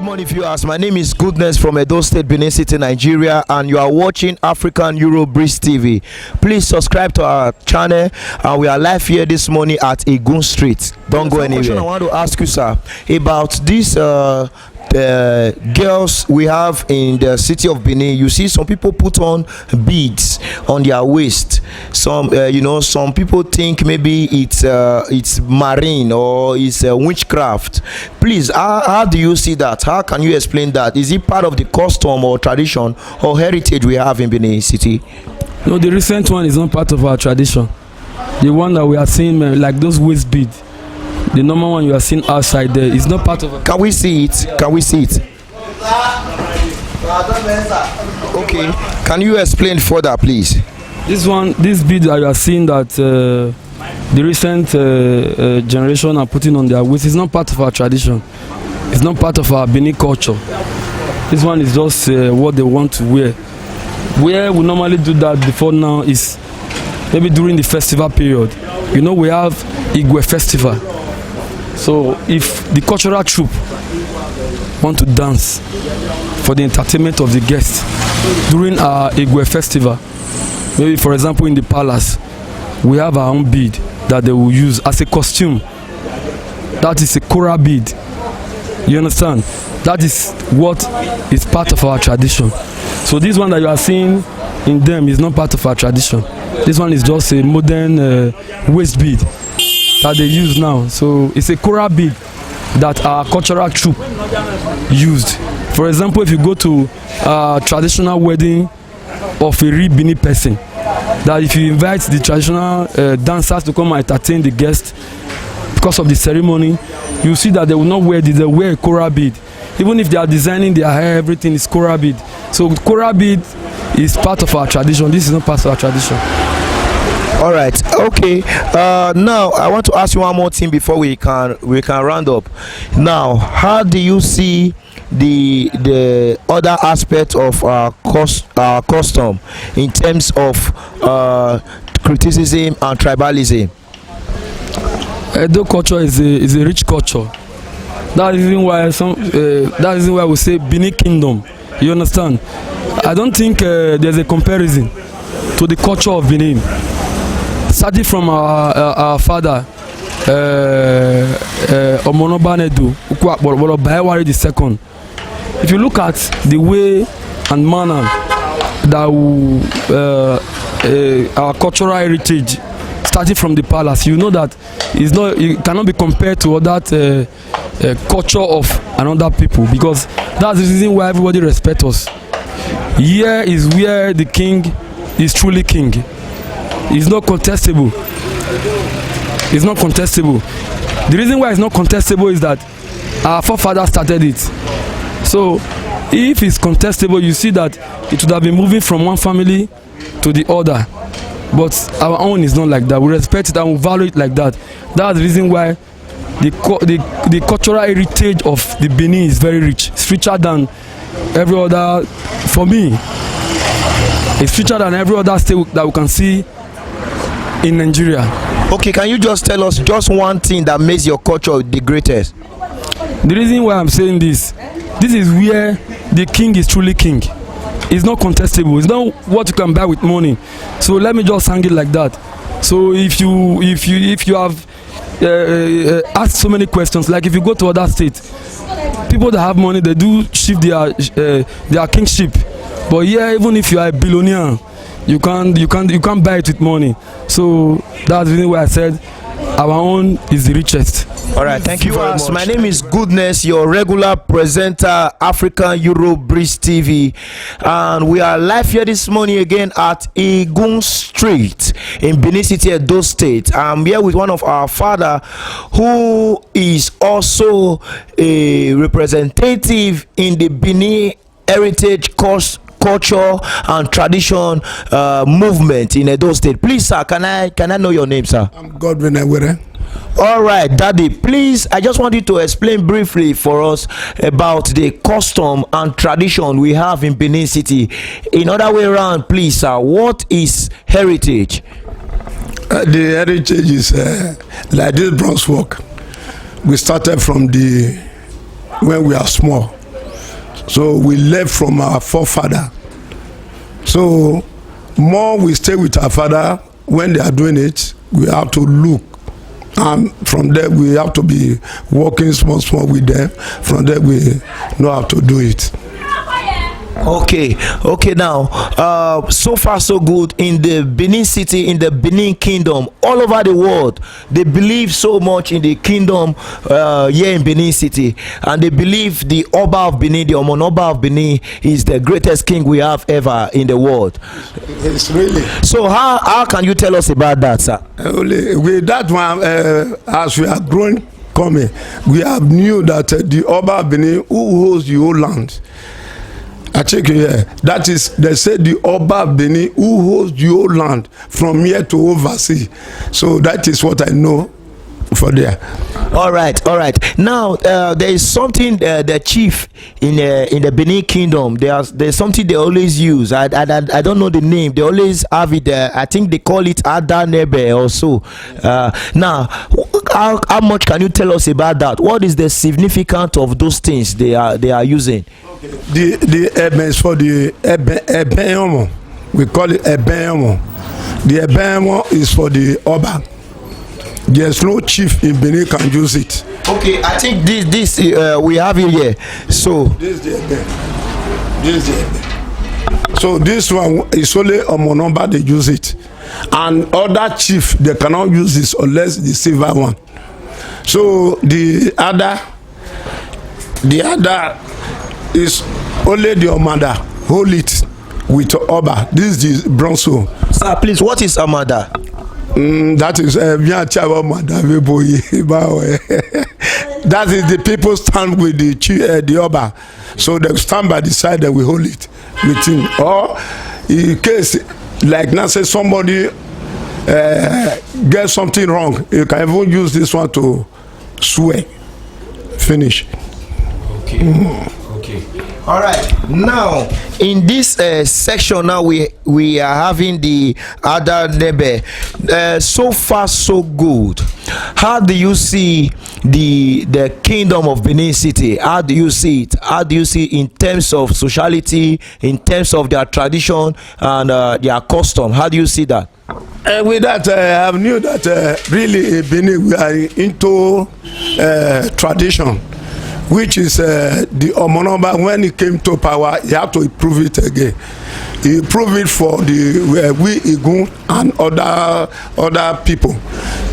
Morning viewers, my name is Goodness from Edo State, Benin City, Nigeria, and you are watching African Euro Breeze TV. Please subscribe to our channel, and we are live here this morning at Igun Street. Don't go anywhere. I want to ask you, sir, about this girls we have in the city of Benin. You see some people put on beads on their waist. Some some people think maybe it's marine or it's witchcraft. Please, how do you see that? How can you explain that? Is it part of the custom or tradition or heritage we have in Benin City? No, the recent one is not part of our tradition. The one that we are seeing, like those waist beads, the normal one you are seeing outside there is not part of it. Can we see it? Can we see it? Okay. Can you explain further, please? This bead that you are seeing that the recent generation are putting on their waist is not part of our tradition. It's not part of our Benin culture. This one is just what they want to wear. Where we normally do that before now is maybe during the festival period. You know, we have Igwe festival. So if the cultural troupe want to dance for the entertainment of the guests during our Igwe festival, maybe for example in the palace, we have our own bead that they will use as a costume. That is a Kora bead. You understand? That is what is part of our tradition. So this one that you are seeing in them is not part of our tradition. This one is just a modern waist bead that they use now. So it's a Kora bead that our cultural troupe used. For example, if you go to a traditional wedding of a real Benin person, that if you invite the traditional dancers to come and entertain the guests because of the ceremony, you see that they will not wear this, they wear a Kora bead. Even if they are designing their hair, everything is Kora bead. So Kora bead is part of our tradition. This is not part of our tradition. All right. Okay. Now I want to ask you one more thing before we can round up. Now, how do you see the other aspect of our custom in terms of criticism and tribalism? Edo culture is a rich culture. That is reason why we say Benin Kingdom. You understand? I don't think there's a comparison to the culture of Benin. Starting from our father, Omonobanedu, Bayewari II. If you look at the way and manner that our cultural heritage, starting from the palace, you know that it cannot be compared to other culture of another people, because that's the reason why everybody respects us. Here is where the king is truly king. It's not contestable. It's not contestable. The reason why it's not contestable is that our forefathers started it. So if it's contestable, you see that it would have been moving from one family to the other. But our own is not like that. We respect it and we value it like that. That's the reason why the cultural heritage of the Benin is very rich. It's richer than every other, for me, it's richer than every other state that we can see in Nigeria. Okay, can you just tell us just one thing that makes your culture the greatest? The reason why I'm saying this is where the king is truly king. It's not contestable. It's not what you can buy with money. So let me just hang it like that. So if you have asked so many questions, like if you go to other states, people that have money, they do shift their kingship. But yeah, even if you are a billionaire, you can't buy it with money. So that's the reason why I said our own is the richest. All right, thank you very much. My name is Goodness, your regular presenter, African Euro Breeze TV, and we are live here this morning again at Igun Street in Benin City, Edo State. I'm here with one of our father, who is also a representative in the Benin Heritage Culture and Tradition movement in Edo State. Please, sir, can I know your name, sir? I'm Godwin Ewere. All right, Daddy, please, I just want you to explain briefly for us about the custom and tradition we have in Benin City. In other way around, please, sir, what is heritage? The heritage is like this bronze work. We started from when we are small. So we left from our forefather. So more we stay with our father, when they are doing it, we have to look. And from there, we have to be working small with them. From there, we know how to do it. Okay, now so far so good in the Benin City, in the Benin Kingdom, all over the world. They believe so much in the kingdom here in Benin City, and they believe the Oba of Benin, the Omon Oba of Benin, is the greatest king we have ever in the world. It's really. So how can you tell us about that, sir? With that one, as we are growing, we have knew that the Oba of Benin, who holds the whole land, I check here. That is, they say the Oba of Benin, who holds the whole land from here to overseas. So that is what I know for there. All right. Now there is something the chief in the Benin Kingdom. There's something they always use. I don't know the name. They always have it. I think they call it Ada Nebe or so. Now, how much can you tell us about that? What is the significance of those things they are using? The Eben is for the Eben. We call it Eben. The Eben is for the Oba. There's no chief in Benin can use it. Okay, I think this we have it here. So this is the Eben. So this one is only Omonomba they use it, and other chief they cannot use this unless the silver one. So the other is only the Omada hold it with Oba. This is the bronze one. Sir, please, what is Amada? That is that is the people stand with the Oba. So they stand by the side and we hold it with him. Or in case like now say somebody get something wrong, you can even use this one to swear. Finish. Okay. All right. Now in this section, now we are having the Ada Nebe. So far so good. How do you see the kingdom of Benin City? How do you see it? How do you see it in terms of sociality, in terms of their tradition and their custom? How do you see that? With that, I have knew that really Benin we are into tradition, which is the Omonoba. When he came to power, he had to improve it again. He improved it for the we Igun and other people.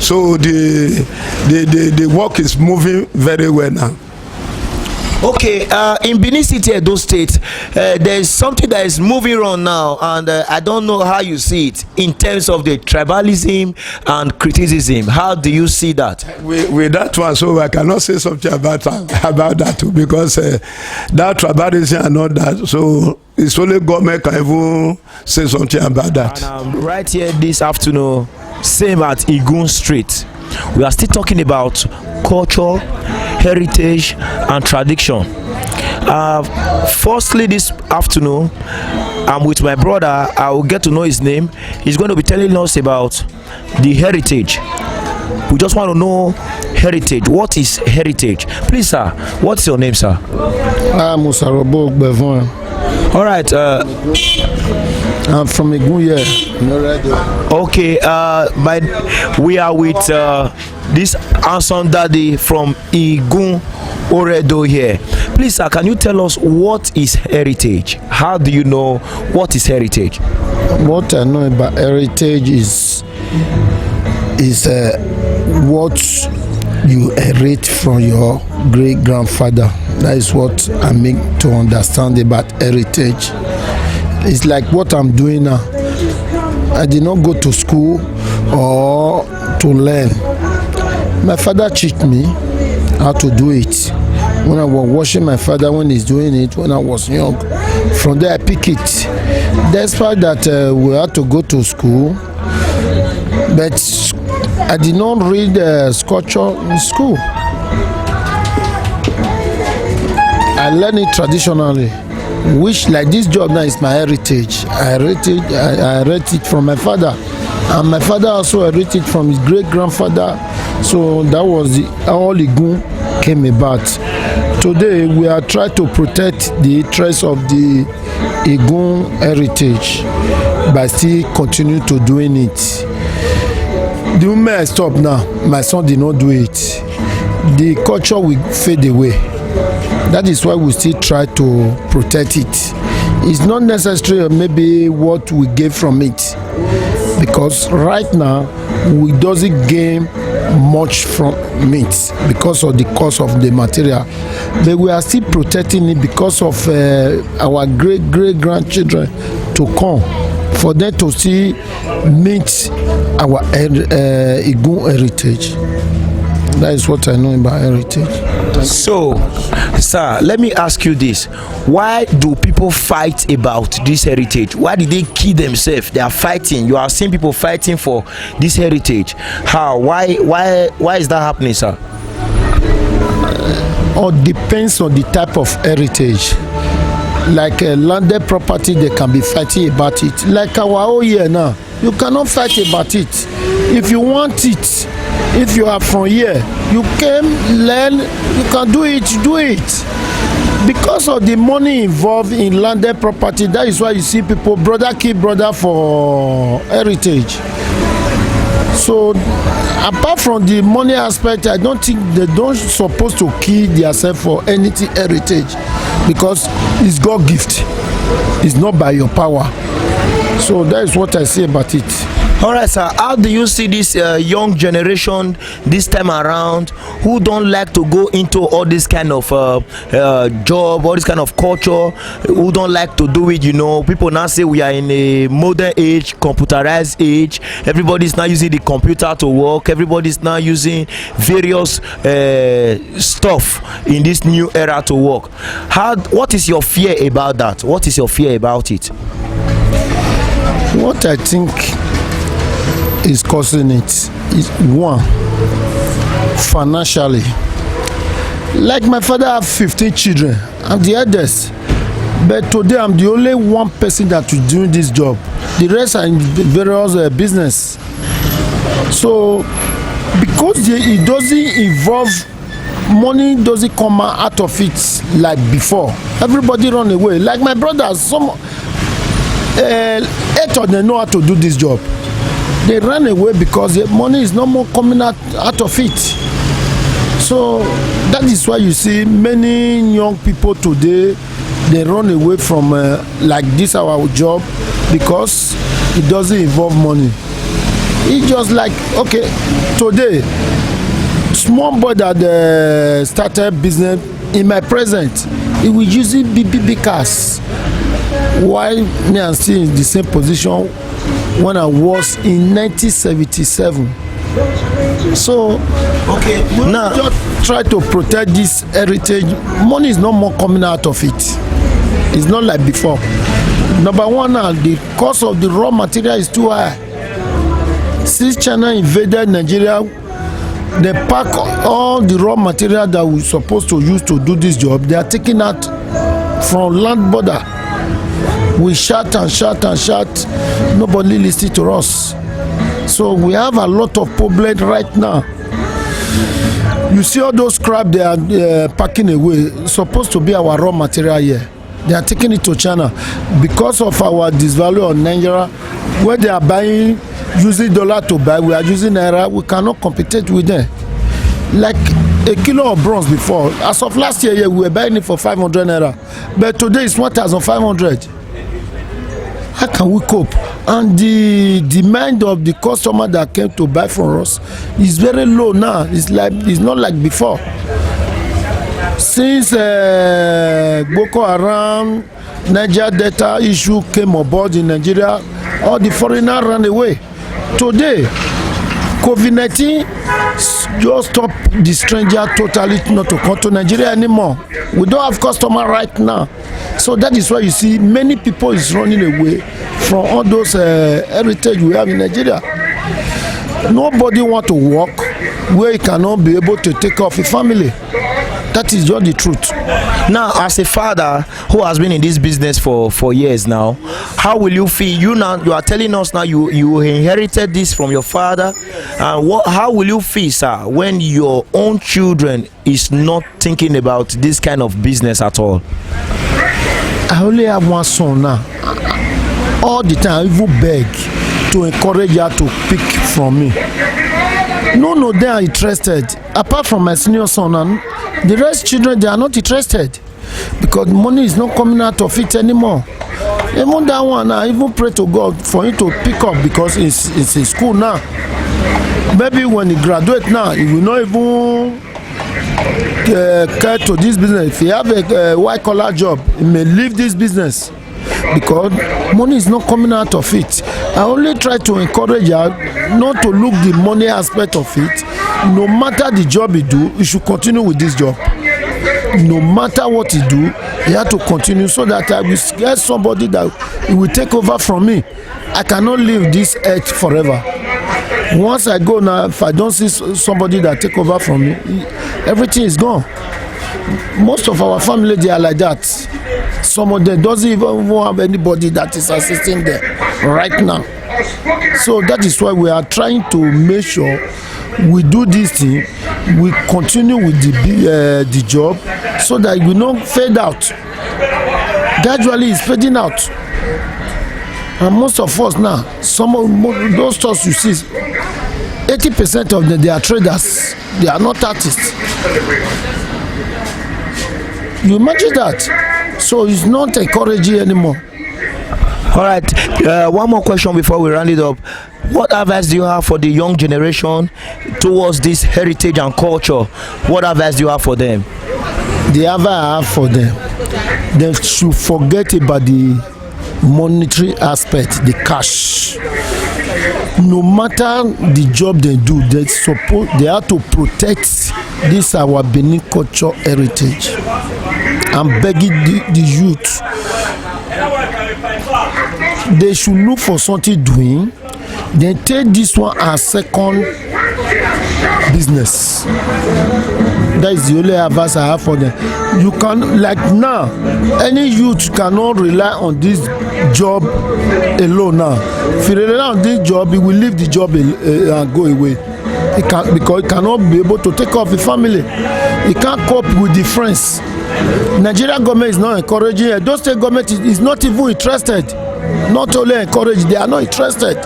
So the work is moving very well now. Okay, in Benin City, Edo State, there is something that is moving on now, and I don't know how you see it in terms of the tribalism and criticism. How do you see that? With that one, so I cannot say something about that too, because that tribalism and all that. So it's only government can even say something about that. And right here this afternoon, same at Igun Street, we are still talking about culture, heritage and tradition. Firstly, this afternoon I'm with my brother. I will get to know his name. He's going to be telling us about the heritage. We just want to know heritage. What is heritage? Please, sir, what's your name, sir? Musarobo Bevon. All right, I'm from Igun. Okay, we are with this handsome daddy from Igun Oredo here. Please, sir, can you tell us what is heritage? How do you know what is heritage? What I know about heritage is what you inherit from your great grandfather. That is what I make to understand about heritage. It's like what I'm doing now. I did not go to school or to learn. My father taught me how to do it. When I was watching my father when he's doing it when I was young, from there I pick it. Despite that we had to go to school, but I did not read sculpture in school. I learned it traditionally, which like this job now is my heritage. I read it from my father, and my father also read it from his great grandfather. So that was how Igun came about. Today we are trying to protect the interests of the Igun heritage by still continue to doing it. The moment I stop now, my son did not do it. The culture will fade away. That is why we still try to protect it. It's not necessary maybe what we get from it, because right now we doesn't gain much from it because of the cost of the material, but we are still protecting it because of our great grandchildren to come, for them to see meet our Igun heritage. That is what I know about heritage. So, sir, let me ask you this: why do people fight about this heritage? Why did they kill themselves? They are fighting. You are seeing people fighting for this heritage. How? Why is that happening, sir? All depends on the type of heritage. Like landed property, they can be fighting about it. Like our own here now, you cannot fight about it. If you want it, if you are from here, you can learn, you can do it. Because of the money involved in landed property, that is why you see people brother kill brother for heritage. So apart from the money aspect, I don't think they don't supposed to kill themselves for anything heritage, because it's God gift. It's not by your power. So that is what I say about it. All right, sir, how do you see this young generation this time around, who don't like to go into all this kind of job, all this kind of culture, who don't like to do it? You know, people now say we are in a modern age, computerized age. Everybody's now using the computer to work. Everybody's now using various stuff in this new era to work. What is your fear about that? What is your fear about it? What I think is causing it is, one, financially. Like my father have 15 children, I'm the eldest, but today I'm the only one person that is doing this job. The rest are in various business. So because it doesn't involve money, doesn't come out of it like before. Everybody run away. Like my brothers, some 8 of them know how to do this job. They run away because the money is no more coming out of it. So that is why you see many young people today, they run away from like this our job, because it doesn't involve money. It's just like, okay, today small boy that started business in my present, he will use big cars, while me I'm still in the same position when I was in 1977. So okay, now just try to protect this heritage. Money is no more coming out of it. It's not like before. Number one, now the cost of the raw material is too high. Since China invaded Nigeria, they pack all the raw material that we're supposed to use to do this job. They are taking out from land border. We shout and shout and shout, nobody listens to us. So we have a lot of problems right now. You see all those crap they are packing away, supposed to be our raw material here. They are taking it to China because of our disvalue on Nigeria. Where they are buying, using dollar to buy, we are using naira. We cannot compete with them. Like a kilo of bronze before. As of last year, we were buying it for 500 naira, but today it's 1,500. How can we cope? And the demand of the customer that came to buy from us is very low now. It's not like before. Since Boko Haram, Niger Delta issue came aboard in Nigeria, all the foreigners ran away. Today, COVID-19 just stopped the stranger totally not to come to Nigeria anymore. We don't have customer right now. So that is why you see many people is running away from all those heritage we have in Nigeria. Nobody want to work where he cannot be able to take care of a family. That is just the truth. Now, as a father who has been in this business for years now, how will you feel? You are telling us now you inherited this from your father. How will you feel, sir, when your own children is not thinking about this kind of business at all? I only have one son now. All the time, I even beg to encourage her to pick from me. No, they are interested. Apart from my senior son and the rest children, they are not interested because money is not coming out of it anymore. Even that one, I even pray to God for him to pick up because it's in school now. Maybe when he graduate now, he will not even care to this business. If he have a white collar job, he may leave this business because money is not coming out of it. I only try to encourage her not to look the money aspect of it. No matter the job he do, he should continue with this job. No matter what he do, he have to continue so that I will get somebody that he will take over from me. I cannot leave this earth forever. Once I go now, if I don't see somebody that take over from me, everything is gone. Most of our family, they are like that. Some of them doesn't even have anybody that is assisting them right now. So that is why we are trying to make sure we do this thing, we continue with the job so that we don't fade out. Gradually it's fading out. And most of us now, some of those stores you see, 80% of them, they are traders. They are not artists. You imagine that? So it's not encouraging anymore. All right, one more question before we round it up. What advice do you have for the young generation towards this heritage and culture? What advice do you have for them? The advice I have for them, they should forget about the monetary aspect, the cash. No matter the job they do, they have to protect this our Benin culture heritage. I'm begging the youth, they should look for something doing, then take this one as second business. That is the only advice I have for them. You can, like now, any youth cannot rely on this job alone now. If you rely on this job, he will leave the job and go away. Because he cannot be able to take care of the family. He can't cope with the friends. Nigerian government is not encouraging it. Those state government is not even interested. Not only encouraged, they are not interested.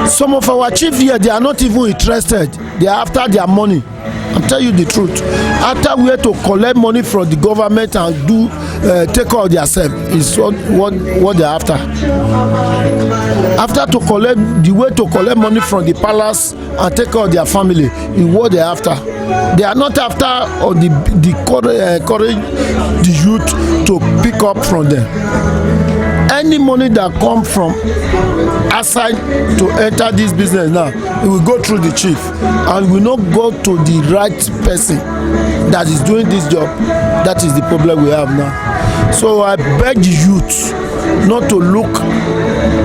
Some of our chiefs here, they are not even interested. They are after their money. I'm telling you the truth. After we have to collect money from the government and do take care of themselves is what they are after. After to collect the way to collect money from the palace and take care of their family is what they are after. They are not after or encourage the youth to pick up from them. Any money that come from outside to enter this business now, it will go through the chief and will not go to the right person that is doing this job. That is the problem we have now. So I beg the youth not to look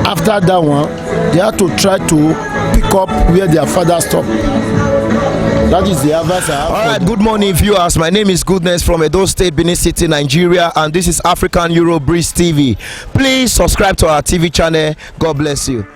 after that one. They have to try to pick up where their father stopped. That is the advice I have. All right, good morning, viewers. My name is Goodness from Edo State, Benin City, Nigeria, and this is African Euro Breeze TV. Please subscribe to our TV channel. God bless you.